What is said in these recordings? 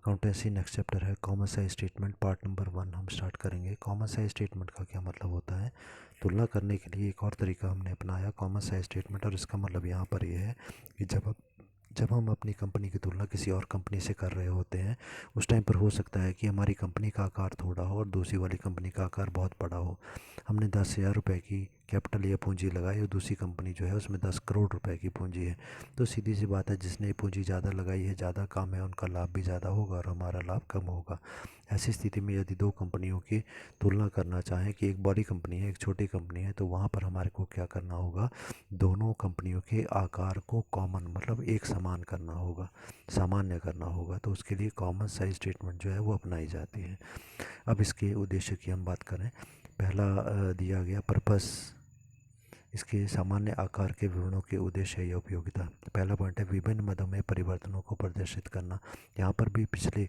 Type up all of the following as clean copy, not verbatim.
Accountancy next chapter है common size statement part number 1 हम start करेंगे। कॉमन साइज स्टेटमेंट का क्या मतलब होता है? तुलना करने के लिए एक और तरीका हमने अपनाया कॉमन साइज स्टेटमेंट, और इसका मतलब यहाँ पर ये है कि जब हम अपनी कंपनी की तुलना किसी और कंपनी से कर रहे होते हैं, उस टाइम पर हो सकता है कि हमारी कंपनी का आकार थोड़ा हो और दूसरी वाली कंपनी का आकार बहुत बड़ा हो। हमने 10,000 रुपये की कैपिटल या पूंजी लगाई और दूसरी कंपनी जो है उसमें 10 करोड़ रुपए की पूंजी है, तो सीधी सी बात है जिसने पूंजी ज़्यादा लगाई है, ज़्यादा काम है, उनका लाभ भी ज़्यादा होगा और हमारा लाभ कम होगा। ऐसी स्थिति में यदि दो कंपनियों की तुलना करना चाहें कि एक बड़ी कंपनी है एक छोटी कंपनी है, तो वहाँ पर हमारे को क्या करना होगा? दोनों कंपनियों के आकार को कॉमन मतलब एक समान करना होगा, सामान्य करना होगा। तो उसके लिए कॉमन साइज स्टेटमेंट जो है वो अपनाई जाती है। अब इसके उद्देश्य की हम बात करें, पहला दिया गया पर्पस, इसके सामान्य आकार के विवरणों के उद्देश्य या उपयोगिता। पहला पॉइंट है विभिन्न मदों में परिवर्तनों को प्रदर्शित करना। यहाँ पर भी पिछले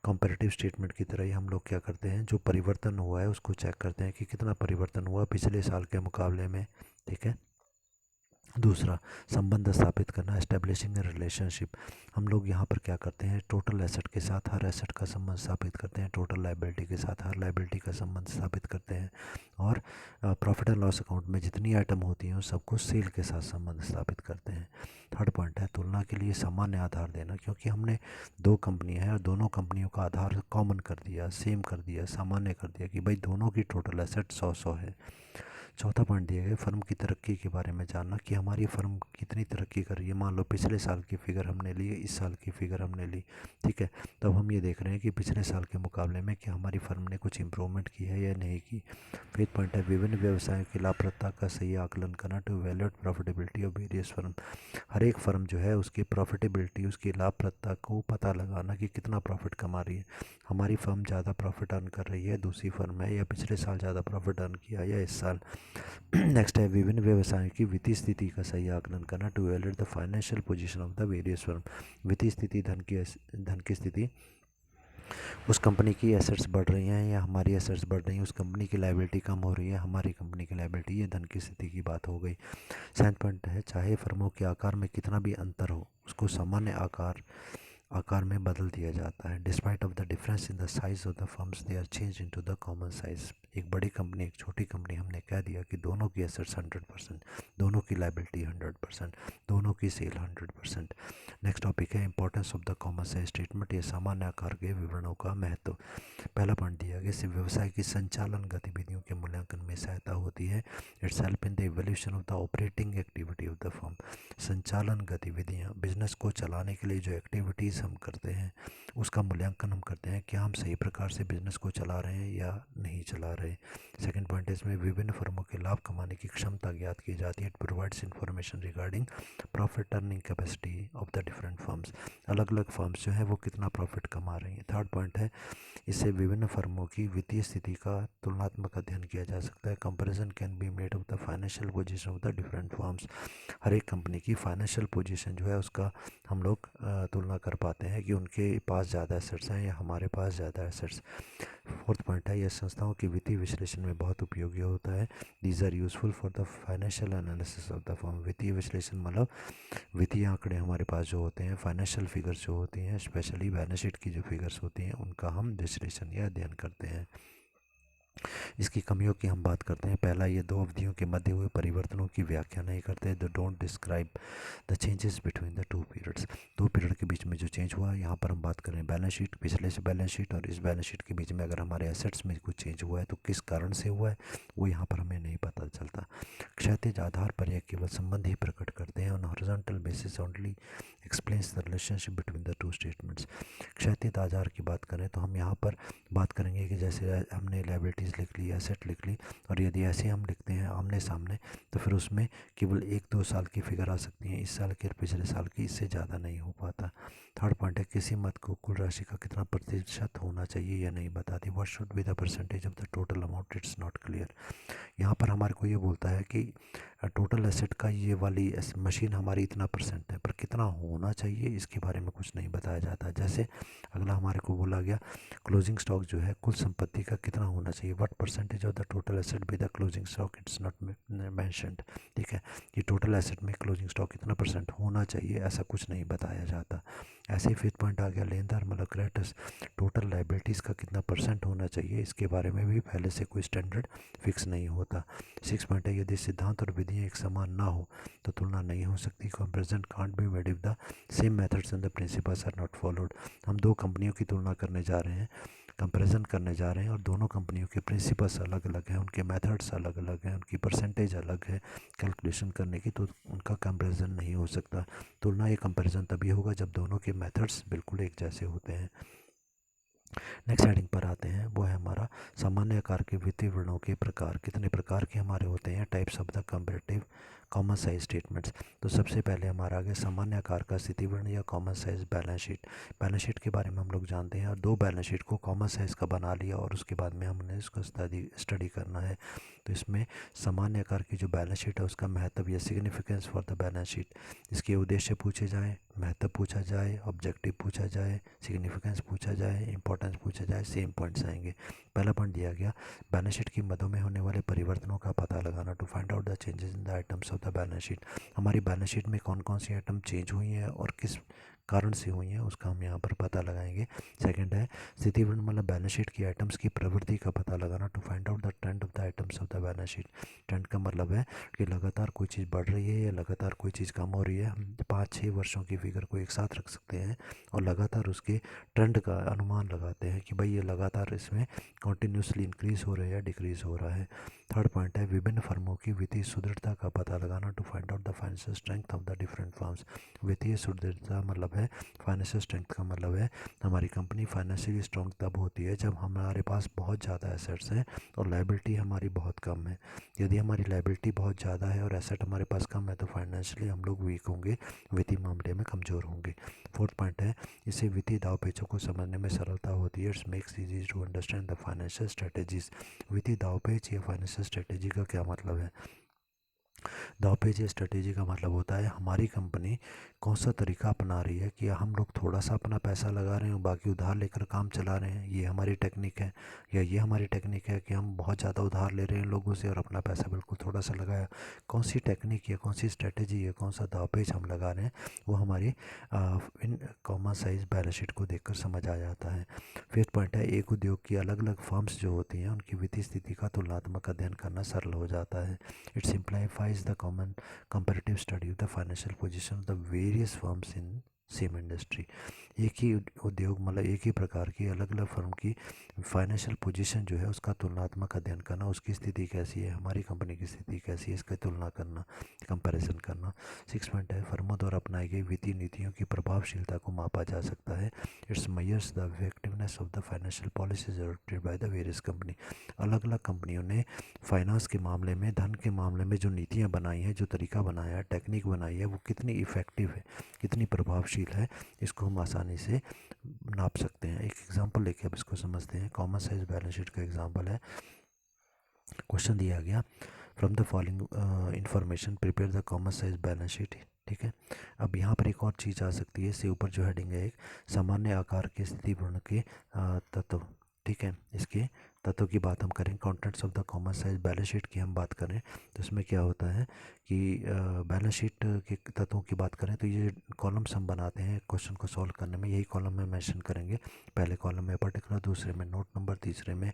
कंपैरेटिव स्टेटमेंट की तरह ही हम लोग क्या करते हैं, जो परिवर्तन हुआ है उसको चेक करते हैं कि कितना परिवर्तन हुआ पिछले साल के मुकाबले में। ठीक है। दूसरा, संबंध स्थापित करना, एस्टेब्लिशिंग ए रिलेशनशिप। हम लोग यहाँ पर क्या करते हैं, टोटल एसेट के साथ हर एसेट का संबंध स्थापित करते हैं, टोटल लाइबिलिटी के साथ हर लाइबिलिटी का संबंध स्थापित करते हैं, और प्रॉफिट एंड लॉस अकाउंट में जितनी आइटम होती हैं उन सबको सेल के साथ संबंध स्थापित करते हैं। थर्ड पॉइंट है तुलना के लिए सामान्य आधार देना, क्योंकि हमने दो कंपनियां हैं और दोनों कंपनियों का आधार कॉमन कर दिया, सेम कर दिया, सामान्य कर दिया कि भाई दोनों की टोटल एसेट 100 है। चौथा पॉइंट दिया गया फर्म की तरक्की के बारे में जानना कि हमारी फर्म कितनी तरक्की कर रही है। मान लो पिछले साल की फ़िगर हमने ली, इस साल की फ़िगर हमने ली, ठीक है, तो अब हम ये देख रहे हैं कि पिछले साल के मुकाबले में क्या हमारी फर्म ने कुछ इम्प्रूवमेंट की है या नहीं की। फिफ्थ पॉइंट है विभिन्न व्यवसायों की लाभप्रदता का सही आकलन करना, to valuate profitability of various firm. हर एक फर्म जो है उसकी प्रॉफिटेबिलिटी, उसकी लाभप्रदता को पता लगाना कि कितना प्रॉफिट कमा रही है। हमारी फर्म ज़्यादा प्रॉफिट अर्न कर रही है, दूसरी फर्म है, या पिछले साल ज़्यादा प्रॉफिट अर्न किया या इस साल। नेक्स्ट है विभिन्न व्यवसायों की वित्तीय स्थिति का सही आकलन करना, to evaluate the financial position of the various firm. वित्तीय स्थिति, धन की स्थिति, उस कंपनी की एसेट्स बढ़ रही हैं या हमारी एसेट्स बढ़ रही हैं, उस कंपनी की लायबिलिटी कम हो रही है, हमारी कंपनी की लायबिलिटी, ये धन की स्थिति की बात हो गई। सेवेंथ पॉइंट है चाहे फर्मों के आकार में कितना भी अंतर हो, उसको सामान्य आकार में बदल दिया जाता है। Despite of the difference in the size of the firms they are change into the common size. एक बड़ी कंपनी एक छोटी कंपनी, हमने कह दिया कि दोनों की एसेट्स 100%, दोनों की लाइबिलिटी 100%, दोनों की सेल 100%। नेक्स्ट टॉपिक है importance of the common size statement, ये सामान्य आकार के विवरणों का महत्व। पहला पॉइंट दिया गया इससे व्यवसाय की संचालन गतिविधियों के मूल्यांकन में सहायता होती है। It's help in the evolution of the operating activity of the firm. संचालन गतिविधियाँ, बिजनेस को चलाने के लिए जो एक्टिविटीज़ हम करते हैं उसका मूल्यांकन हम करते हैं, क्या हम सही प्रकार से बिजनेस को चला रहे हैं या नहीं चला रहे। सेकंड पॉइंट इसमें विभिन्न फर्मों के लाभ कमाने की क्षमता ज्ञात की जाती है। It provides information regarding profit earning capacity of the different firms. अलग अलग फर्म्स जो है वो कितना प्रॉफिट कमा रही हैं। थर्ड पॉइंट है इससे विभिन्न फर्मों की वित्तीय स्थिति का तुलनात्मक अध्ययन किया जा सकता है। Comparison can be made of the financial position of the different firms. हर एक कंपनी की फाइनेंशियल पोजीशन जो है उसका हम लोग तुलना कर पाते हैं कि उनके पास ज़्यादा एसेट्स हैं या हमारे पास ज़्यादा एसेट्स। फोर्थ पॉइंट है यह संस्थाओं के वित्तीय विश्लेषण में बहुत उपयोगी होता है। These are useful for the financial analysis of the firm. वित्तीय विश्लेषण मतलब वित्तीय आंकड़े हमारे पास जो होते हैं, फाइनेंशियल फिगर्स जो होती हैं, स्पेशली बैलेंस शीट की जो फिगर्स होती हैं, उनका हम विश्लेषण या अध्ययन करते हैं। इसकी कमियों की हम बात करते हैं। पहला, ये दो अवधियों के मध्य हुए परिवर्तनों की व्याख्या नहीं करते। They don't describe the changes between the two periods. दो पीरियड के बीच में जो चेंज हुआ, यहाँ पर हम बात करें बैलेंस शीट, पिछले से बैलेंस शीट और इस बैलेंस शीट के बीच में अगर हमारे एसेट्स में कुछ चेंज हुआ है तो किस कारण से हुआ है वो यहाँ पर हमें नहीं पता चलता। क्षैतिज आधार पर यह केवल संबंध ही प्रकट करते हैं। On horizontal basis only explains the relationship between the two statements. क्षैतिज आधार की बात करें तो हम यहाँ पर बात करेंगे कि जैसे हमने लाइबिलिटीज़ लिख ली, एसेट लिख ली, और यदि ऐसे हम लिखते हैं आमने सामने तो फिर उसमें केवल 1-2 साल की फिगर आ सकती हैं, इस साल की और पिछले साल की, इससे ज़्यादा नहीं हो पाता। थर्ड पॉइंट है किसी मत को कुल राशि का कितना प्रतिशत होना चाहिए या नहीं बताती। What should be the percentage of the total amount, it's not clear. यहाँ पर हमारे को ये बोलता है कि टोटल एसेट का ये वाली मशीन हमारी इतना परसेंट है, पर कितना होना चाहिए इसके बारे में कुछ नहीं बताया जाता। जैसे अगला हमारे को बोला गया क्लोजिंग स्टॉक जो है कुल संपत्ति का कितना होना चाहिए, what percentage of the total asset be the closing stock, it's not mentioned. ठीक है, कि टोटल एसेट में क्लोजिंग स्टॉक कितना परसेंट होना चाहिए, ऐसा कुछ नहीं बताया जाता। ऐसे ही फिफ्थ पॉइंट आ गया लेनदार मतलब क्रेडिटर्स, टोटल लाइबिलिटीज़ का कितना परसेंट होना चाहिए, इसके बारे में भी पहले से कोई स्टैंडर्ड फिक्स नहीं होता। सिक्स पॉइंट है, यदि सिद्धांत और विधियाँ एक समान ना हो तो तुलना नहीं हो सकती। Comparison can't be made if the same methods and the principles are not followed. हम दो कंपनियों की तुलना करने जा रहे हैं, कंपैरिजन करने जा रहे हैं, और दोनों कंपनियों के प्रिंसिपल्स अलग अलग हैं, उनके मेथड्स अलग अलग हैं, उनकी परसेंटेज अलग है कैलकुलेशन करने की, तो उनका कंपैरिजन नहीं हो सकता। तुलना या कंपैरिजन तभी होगा जब दोनों के मेथड्स बिल्कुल एक जैसे होते हैं। नेक्स्ट हेडिंग पर आते हैं, वो है हमारा सामान्य आकार के वित्तीय विवरणों के प्रकार। कितने प्रकार के हमारे होते हैं, types of the comparative common size statements. तो सबसे पहले हमारा आगे सामान्य आकार का स्थिति विवरण या common size balance sheet. Balance sheet के बारे में हम लोग जानते हैं, और दो बैलेंस शीट को कॉमन साइज का बना लिया और उसके बाद में हमने इसको स्टडी करना है। तो इसमें सामान्य आकार की जो बैलेंस शीट है उसका महत्व या significance for the balance sheet, इसके उद्देश्य पूछे जाए, महत्व पूछा जाए, ऑब्जेक्टिव पूछा जाए, सिग्निफिकेंस पूछा जाए, इंपॉर्टेंस पूछा जाए, सेम पॉइंट्स आएंगे। पहला पॉइंट दिया गया, बैलेंस शीट की मदों में होने वाले परिवर्तनों का पता लगाना, to find out the changes in the items of the balance sheet. हमारी बैलेंस शीट में कौन कौन सी आइटम चेंज हुई हैं और किस कारण से हुई हैं उसका हम यहाँ पर पता लगाएंगे। सेकंड है स्थिति विवरण मतलब बैलेंस शीट की आइटम्स की प्रवृत्ति का पता लगाना, to find out the trend of the items of the balance sheet. Trend का मतलब है कि लगातार कोई चीज़ बढ़ रही है या लगातार कोई चीज़ कम हो रही है। हम 5-6 वर्षों की फिगर को एक साथ रख सकते हैं और लगातार उसके ट्रेंड का अनुमान लगाते हैं कि भाई ये लगातार इसमें कंटिन्यूसली इंक्रीज़ हो रहा है या डिक्रीज़ हो रहा है। थर्ड पॉइंट है विभिन्न फर्मों की वित्तीय सुदृढ़ता का पता लगाना, to find out the financial strength of the different firms. वित्तीय सुदृढ़ता मतलब है, फाइनेंशियल स्ट्रेंथ का मतलब है हमारी कंपनी फाइनेंशियली स्ट्रॉन्ग तब होती है जब हमारे पास बहुत ज़्यादा एसेट्स हैं और लाइबिलिटी हमारी बहुत कम है। यदि हमारी लाइबिलिटी बहुत ज़्यादा है और एसेट हमारे पास कम है तो फाइनेंशियली हम लोग वीक होंगे, वित्तीय मामले में कमज़ोर होंगे। फोर्थ पॉइंट है इससे वित्तीय दाव पेचों को समझने में सरलता होती है, it's makes easy to understand the financial strategies. वित्तीय दाव पेच या फाइनेंशियल स्ट्रेटेजी का क्या मतलब है। दावपेच या स्ट्रेटेजी का मतलब होता है हमारी कंपनी कौन सा तरीका अपना रही है कि हम लोग थोड़ा सा अपना पैसा लगा रहे हैं और बाकी उधार लेकर काम चला रहे हैं, ये हमारी टेक्निक है, या ये हमारी टेक्निक है कि हम बहुत ज़्यादा उधार ले रहे हैं लोगों से और अपना पैसा बिल्कुल थोड़ा सा लगाया। कौन सी टेक्निक या कौन सी स्ट्रेटेजी या कौन सा दावपेच हम लगा रहे हैं वो हमारी in common size balance sheet को देखकर समझ आ जाता है। फिफ्थ पॉइंट है एक उद्योग की अलग अलग फर्म्स जो होती हैं उनकी वित्तीय स्थिति का तुलनात्मक अध्ययन करना सरल हो जाता है। It simplifies the common comparative study of the financial position of the various firms in same industry. एक ही उद्योग मतलब एक ही प्रकार की अलग अलग फर्म की फाइनेंशियल पोजीशन जो है उसका तुलनात्मक अध्ययन करना, उसकी स्थिति कैसी है, हमारी कंपनी की स्थिति कैसी है, इसका तुलना करना, कंपैरिजन करना। सिक्स पॉइंट है फर्मों द्वारा अपनाई गई वित्तीय नीतियों की प्रभावशीलता को मापा जा सकता है। It's measures the effectiveness of the financial policies adopted by the various company. अलग अलग कंपनियों ने फाइनेंस के मामले में, धन के मामले में जो नीतियाँ बनाई हैं, जो तरीका बनाया है, टेक्निक बनाई है, वो कितनी इफ़ेक्टिव है, कितनी प्रभावशील है, इसको हम आसानी से नाप सकते हैं। एक एग्जांपल लेके अब इसको समझते हैं। कॉमन साइज बैलेंस शीट का एग्जांपल है, क्वेश्चन दिया गया from the following information prepare the common size balance sheet. ठीक है, अब यहाँ पर एक और चीज़ आ सकती है, इससे ऊपर जो हेडिंग है एक सामान्य आकार के स्थिति विवरण के तत्व। ठीक है, इसके तत्वों की बात हम करें, contents of the common size balance sheet की हम बात करें तो इसमें क्या होता है कि बैलेंस शीट के तत्वों की बात करें तो ये कॉलम्स हम बनाते हैं क्वेश्चन को सॉल्व करने में, यही कॉलम में मेंशन करेंगे। पहले कॉलम में पर्टिकुलर, दूसरे में नोट नंबर, तीसरे में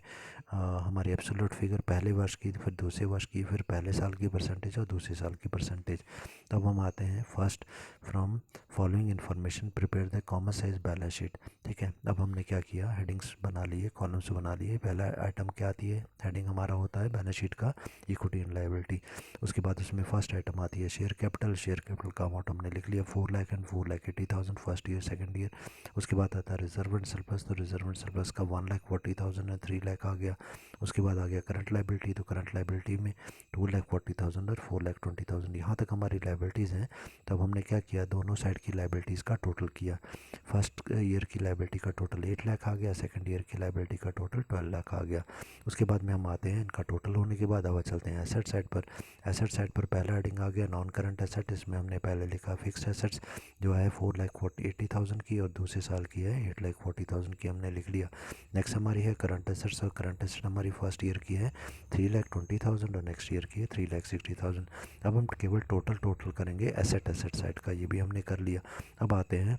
हमारी एब्सोल्यूट फिगर पहले वर्ष की, फिर दूसरे वर्ष की, फिर पहले साल की परसेंटेज और दूसरे साल की परसेंटेज। तब हम आते हैं first from following information prepare the common size balance sheet. ठीक है, अब हमने क्या किया, हेडिंग्स बना लिए, कॉलम्स बना लिए। पहला आइटम क्या आती है, हेडिंग हमारा होता है बैलेंस शीट का इक्विटी एंड लायबिलिटी। उसके बाद उसमें फर्स्ट आइटम आती है शेयर कैपिटल। शेयर कैपिटल का अमाउंट हमने लिख लिया 4 lakh and 4,80,000 first year second year. उसके बाद आता है रिजर्व एंड सरप्लस, तो रिजर्व एंड सरप्लस का 1,40,000 एंड 3 लाख आ गया। उसके बाद आ गया करंट लायबिलिटी, तो करंट लायबिलिटी में 2,40,000 और 4,20,000, यहाँ तक हमारी लायबिलिटीज़ हैं। तब हमने क्या किया, दोनों साइड की लायबिलिटीज़ का टोटल किया। फर्स्ट ईयर की लायबिलिटी का टोटल 8 लाख आ गया, सेकंड ईयर की लायबिलिटी का टोटल 12 लाख आ गया। उसके बाद में हम आते हैं इनका टोटल होने के बाद अब चलते हैं एसेट साइड पर। एसेट साइड पर पहला हेडिंग आ गया नॉन करंट एसेट। इसमें हमने पहले लिखा फिक्स्ड एसेट्स जो है 4,80,000 की और दूसरे साल की है 8,40,000 की, हमने लिख लिया। नेक्स्ट हमारी है करंट एसेट्स और करंट एसेट हमारी फर्स्ट ईयर की है 3,20,000 और नेक्स्ट ईयर की है 3,60,000। अब हम केवल टोटल करेंगे एसेट साइड का, ये भी हमने कर लिया। अब आते हैं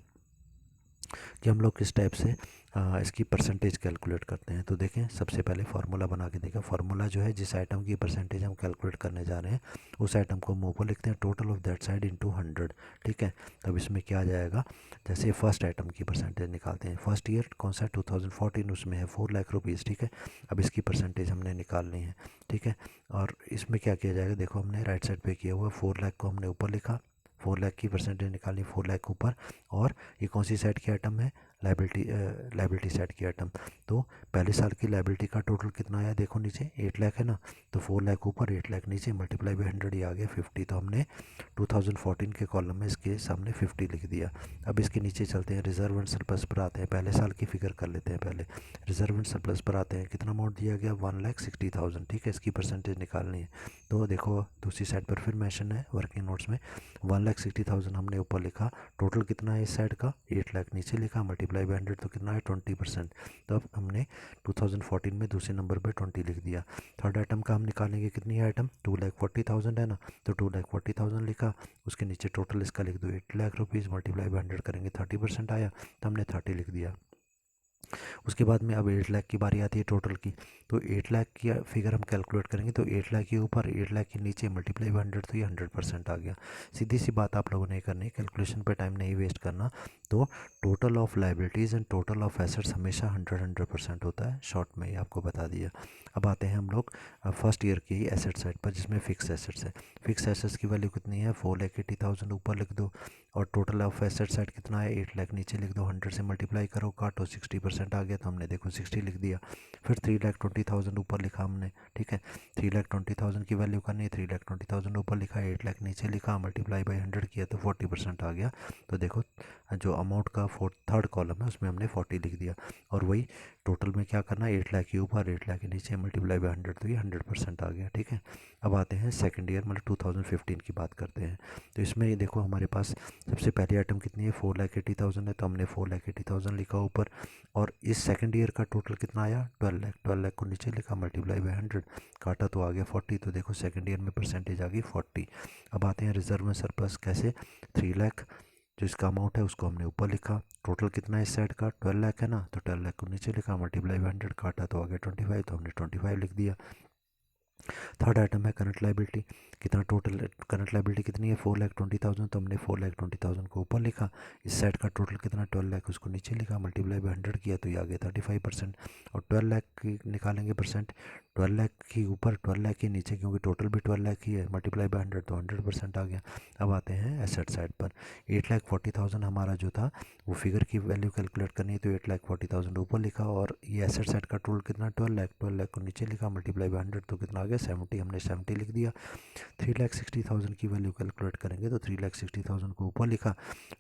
कि हम लोग किस टाइप से इसकी परसेंटेज कैलकुलेट करते हैं। तो देखें सबसे पहले फार्मूला बना के देखें। फार्मूला जो है जिस आइटम की परसेंटेज हम कैलकुलेट करने जा रहे हैं उस आइटम को हम ऊपर लिखते हैं total of that side into 100। ठीक है, तब इसमें क्या आ जाएगा, जैसे फर्स्ट आइटम की परसेंटेज निकालते हैं, फर्स्ट ईयर कौन सा 2014, उसमें है 4 लाख रुपीज़। ठीक है, अब इसकी परसेंटेज हमने निकालनी है। ठीक है, और इसमें क्या किया जाएगा, देखो हमने राइट साइड पे किया हुआ 4 लाख को हमने ऊपर लिखा, 4 लाख की परसेंटेज निकाली 4 लाख ऊपर। और ये कौन सी साइड की आइटम है, लाइबिलिटी साइड की आइटम। तो पहले साल की लाइबिलिटी का टोटल कितना आया, देखो नीचे 8 लाख है ना, तो 4 लाख ऊपर 8 लाख नीचे मल्टीप्लाई बाई 100 ही आ गया 50। तो हमने 2014 के कॉलम में इसके सामने 50 लिख दिया। अब इसके नीचे चलते हैं, रिजर्व एंड सरप्लस पर आते हैं, पहले साल की फिगर कर लेते हैं पहले। रिजर्व एंड सरप्लस पर आते हैं, कितना अमाउंट दिया गया 1,60,000। ठीक है, इसकी परसेंटेज निकालनी है। तो देखो दूसरी साइड पर फिर मेंशन है वर्किंग नोट्स में 1,60,000 हमने ऊपर लिखा, टोटल कितना है इस साइड का 8 लाख नीचे लिखा, मल्टीप्लाई बाई 100 तो कितना है 20%। तो अब हमने 2014 में दूसरे नंबर पे 20 लिख दिया। थर्ड आइटम का हम निकालेंगे, कितनी है आइटम 2,40,000 है ना, तो 2,40,000 लिखा, उसके नीचे टोटल इसका लिख दो 8 लाख रुपीज़, मल्टीप्लाई बाई 100 करेंगे 30% आया, तो हमने 30 लिख दिया। उसके बाद में अब 8 लाख की बारी आती है टोटल की। तो 8 लाख की फिगर हम कैलकुलेट करेंगे, तो 8 लाख के ऊपर 8 लाख के नीचे मल्टीप्लाई बाई 100, तो ये 100% आ गया। सीधी सी बात आप लोगों ने करनी, कैलकुलेशन पे टाइम नहीं वेस्ट करना। तो total of liabilities and total of assets हमेशा 100% होता है, शॉर्ट में ही आपको बता दिया। अब आते हैं हम लोग फर्स्ट ईयर की एसेट साइड पर जिसमें फिक्स एसेट्स है। फिक्स एसेट्स की वैल्यू कितनी है 4,80,000 ऊपर लिख दो, और टोटल ऑफ एसेट साइड कितना है 8 लाख नीचे लिख दो, 100 से मल्टीप्लाई करो काटो 60% आ गया, तो हमने देखो 60 लिख दिया। फिर 3,20,000 ऊपर लिखा हमने। ठीक है, 3,20,000 की वैल्यू करनी है, 3,20,000 ऊपर लिखा, 8 लाख नीचे लिखा, मल्टीप्लाई बाई 100 किया तो 40% आ गया। तो देखो जो अमाउंट का थर्ड कॉलम है उसमें हमने 40 लिख दिया। और वही टोटल में क्या करना है 8 लाख के ऊपर 8 लाख के नीचे मल्टीप्लाई बाई 100, तो ये 100% आ गया। ठीक है, अब आते हैं सेकेंड ईयर मतलब 2015 की बात करते हैं। तो इसमें ये देखो हमारे पास सबसे पहली आइटम कितनी है 4,80,000 है, तो हमने 4,80,000 लिखा ऊपर। और इस सेकंड ईयर का टोटल कितना आया 12 लाख, 12 लाख को नीचे लिखा, मल्टीप्लाई बाई 100 काटा तो आ गया 40। तो देखो सेकंड ईयर में परसेंटेज आ गई 40। अब आते हैं रिजर्व में सरप्लस, कैसे 3 लाख जो इसका अमाउंट है उसको हमने ऊपर लिखा, टोटल कितना है इस साइड का 12 लाख है ना, तो 12 लाख को नीचे लिखा, मल्टीप्लाई बाई 100 काटा तो आ गया 25, तो हमने 25 लिख दिया। थर्ड आइटम है करंट लाइबिलिटी, कितना टोटल करंट लाइबिलिटी कितनी है 4,20,000, तो हमने 4,20,000 को ऊपर लिखा, इस साइड का टोटल कितना 12 लाख उसको नीचे लिखा, मल्टीप्लाई बाई 100 किया तो ये आ गया 35%। और 12 लाख की निकालेंगे परसेंट, 12 लाख की ऊपर 12 लाख के नीचे, क्योंकि टोटल भी 12 लाख ही है, मल्टीप्लाई बाई 100 तो 100% आ गया। अब आते हैं एसेट साइड पर, 8,40,000 हमारा जो था वो फिगर की वैल्यू कैलकुलेट करनी है, तो 8,40,000 ऊपर लिखा, और ये एसेट साइड का टोटल कितना 12 लाख, 12 लाख को नीचे लिखा, मल्टीप्लाई बाई 100 तो कितना आ गया 70, हमने 70 लिख दिया। 3,60,000 की वैल्यू कैलकुलेट करेंगे, तो 3,60,000 को ऊपर लिखा,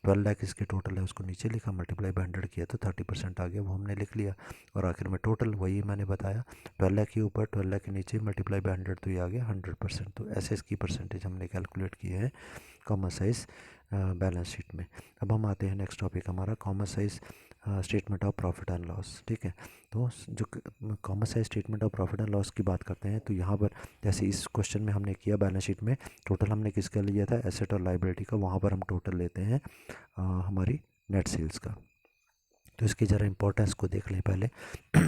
12 लाख इसके टोटल है उसको नीचे लिखा, मल्टीप्लाई बाई 100 किया तो 30% आ गया, वो हमने लिख लिया। और आखिर में टोटल वही मैंने बताया 12 लाख के ऊपर 12 लाख के नीचे मल्टीप्लाई बाई 100, तो ये आ गया 100%। तो ऐसे इसकी परसेंटेज हमने कैलकुलेट की है कॉमन साइज बैलेंस शीट में। अब हम आते हैं नेक्स्ट टॉपिक हमारा common size statement of profit and loss. ठीक है, तो जो common size statement of profit and loss की बात करते हैं, तो यहाँ पर जैसे इस क्वेश्चन में हमने किया बैलेंस शीट में टोटल हमने किसका लिया था एसेट और लाइबिलिटी का, वहाँ पर हम टोटल लेते हैं हमारी नेट सेल्स का। तो इसकी ज़रा इंपॉर्टेंस को देख लें पहले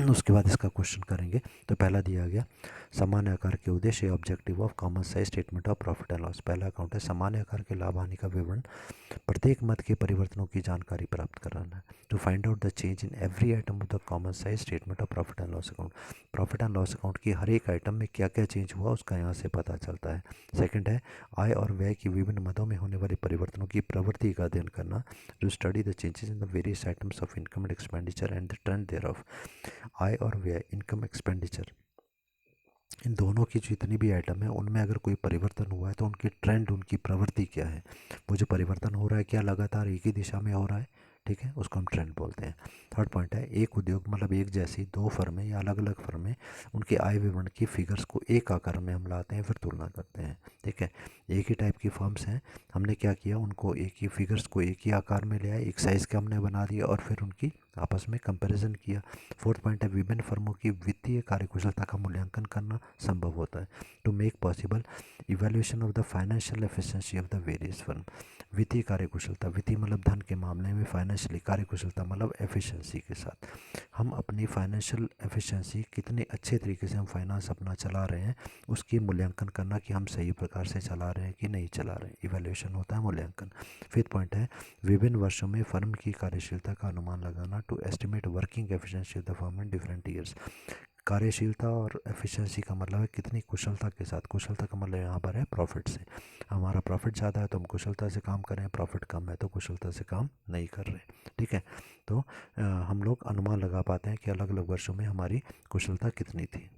उसके बाद इसका क्वेश्चन करेंगे। तो पहला दिया गया सामान्य आकार के उद्देश्य objective of common size statement of profit and loss. पहला अकाउंट है सामान्य आकार के लाभ हानि का विवरण, प्रत्येक मद के परिवर्तनों की जानकारी प्राप्त कराना है। To find out the change in every item of the common size statement of profit and loss account. Profit and loss account की हर एक आइटम में क्या क्या चेंज हुआ उसका यहाँ से पता चलता है। सेकंड है आय और व्यय की विभिन्न मदों में होने वाले परिवर्तनों की प्रवृत्ति का अध्ययन करना, to study the changes in the various items of income and expenditure and the trend thereof. आय और व्यय इनकम एक्सपेंडिचर इन दोनों की जितनी भी आइटम है उनमें अगर कोई परिवर्तन हुआ है तो उनकी ट्रेंड उनकी प्रवृत्ति क्या है, वो जो परिवर्तन हो रहा है क्या लगातार एक ही दिशा में हो रहा है, ठीक है, उसको हम ट्रेंड बोलते हैं। थर्ड पॉइंट है एक उद्योग मतलब एक जैसी दो फर्में या अलग अलग फर्में उनके आय विवरण की फिगर्स को एक आकार में हम लाते हैं फिर तुलना करते हैं। ठीक है, एक ही टाइप की फर्म्स हैं, हमने क्या किया उनको एक ही फिगर्स को एक ही आकार में ले आए, एक साइज़ के हमने बना दिया और फिर उनकी आपस में कंपैरिजन किया। फोर्थ पॉइंट है विभिन्न फर्मों की वित्तीय कार्यकुशलता का मूल्यांकन करना संभव होता है to make possible evaluation of the financial efficiency of the various firm. वित्तीय कार्यकुशलता, वित्तीय मतलब धन के मामले में, फाइनेंशियली कार्यकुशलता मतलब एफिशिएंसी के साथ हम अपनी फाइनेंशियल एफिशिएंसी कितने अच्छे तरीके से हम फाइनेंस अपना चला रहे हैं उसकी मूल्यांकन करना कि हम सही प्रकार से चला रहे हैं कि नहीं चला रहे हैं, इवैल्यूएशन होता है मूल्यांकन। फिफ्थ पॉइंट है विभिन्न वर्षों में फर्म की कार्यशीलता का अनुमान लगाना to estimate working efficiency of the firm in different years. कार्यशीलता और एफिशिएंसी का मतलब है कितनी कुशलता के साथ, कुशलता का मतलब यहाँ पर है प्रॉफिट से, हमारा प्रॉफिट ज़्यादा है तो हम कुशलता से काम करें, प्रॉफिट कम है तो कुशलता से काम नहीं कर रहे। ठीक है, तो हम लोग अनुमान लगा पाते हैं कि अलग अलग वर्षों में हमारी कुशलता कितनी थी।